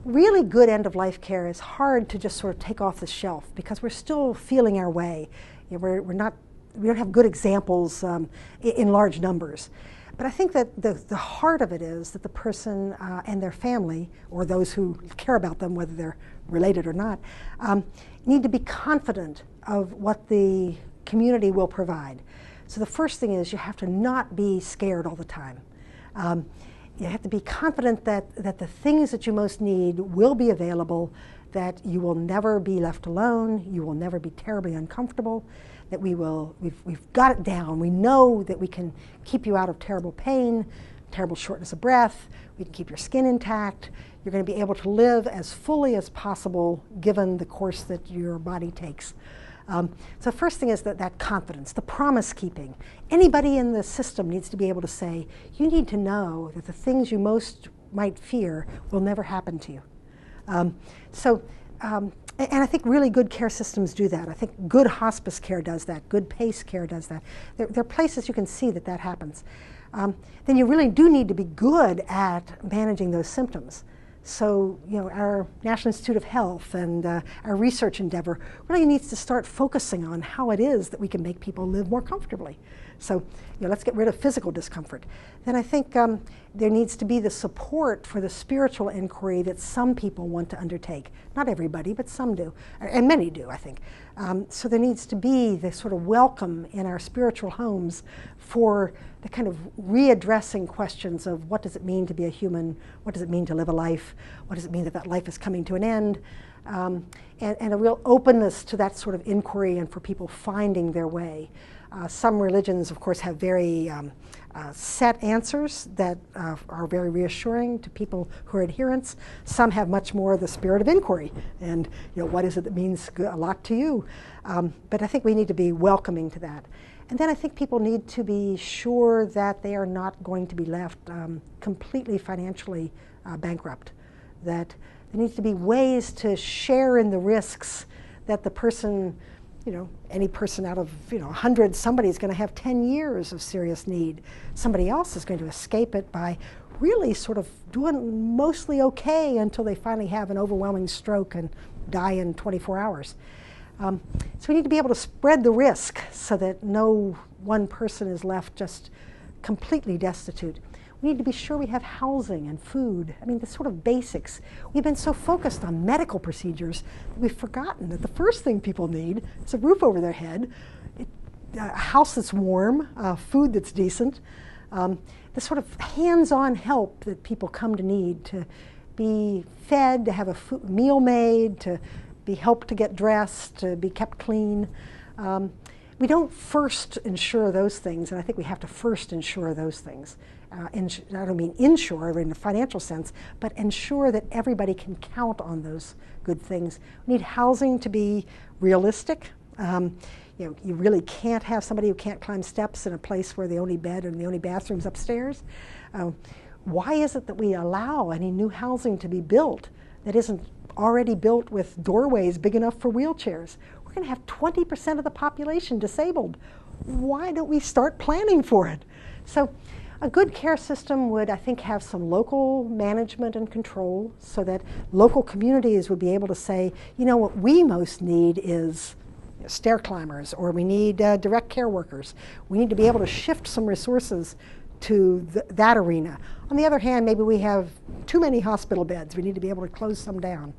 really good end-of-life care is hard to just sort of take off the shelf because we're still feeling our way. You know, we don't have good examples in large numbers. But I think that the heart of it is that the person and their family, or those who care about them, whether they're related or not, need to be confident of what the community will provide. So the first thing is you have to not be scared all the time. You have to be confident that the things that you most need will be available, that you will never be left alone, you will never be terribly uncomfortable, that we've got it down. We know that we can keep you out of terrible pain, terrible shortness of breath, we can keep your skin intact, you're going to be able to live as fully as possible given the course that your body takes. So the first thing is that confidence, the promise keeping. Anybody in the system needs to be able to say, you need to know that the things you most might fear will never happen to you. And I think really good care systems do that. I think good hospice care does that, good PACE care does that. There are places you can see that happens. Then you really do need to be good at managing those symptoms. So, you know, our National Institute of Health and our research endeavor really needs to start focusing on how it is that we can make people live more comfortably. So, you know, let's get rid of physical discomfort. Then I think there needs to be the support for the spiritual inquiry that some people want to undertake. Not everybody, but some do, and many do, I think. So there needs to be this sort of welcome in our spiritual homes for the kind of readdressing questions of what does it mean to be a human, what does it mean to live a life, what does it mean that life is coming to an end, and a real openness to that sort of inquiry and for people finding their way. Some religions, of course, have very set answers that are very reassuring to people who are adherents. Some have much more the spirit of inquiry and, you know, what is it that means a lot to you? But I think we need to be welcoming to that. And then I think people need to be sure that they are not going to be left completely financially bankrupt. That there needs to be ways to share in the risks that the person, you know, any person out of 100, somebody's going to have 10 years of serious need. Somebody else is going to escape it by really sort of doing mostly okay until they finally have an overwhelming stroke and die in 24 hours. So we need to be able to spread the risk so that no one person is left just completely destitute. We need to be sure we have housing and food. I mean, the sort of basics. We've been so focused on medical procedures that we've forgotten that the first thing people need is a roof over their head, a house that's warm, food that's decent, the sort of hands-on help that people come to need, to be fed, to have a meal made, to be helped to get dressed, to be kept clean. We don't first ensure those things, and I think we have to first ensure those things. I don't mean insure in the financial sense, but ensure that everybody can count on those good things. We need housing to be realistic. You know, you really can't have somebody who can't climb steps in a place where the only bed and the only bathroom's upstairs. Why is it that we allow any new housing to be built that isn't already built with doorways big enough for wheelchairs? We're going to have 20% of the population disabled. Why don't we start planning for it? So a good care system would, I think, have some local management and control so that local communities would be able to say, you know, what we most need is stair climbers, or we need direct care workers. We need to be able to shift some resources to that arena. On the other hand, maybe we have too many hospital beds. We need to be able to close some down.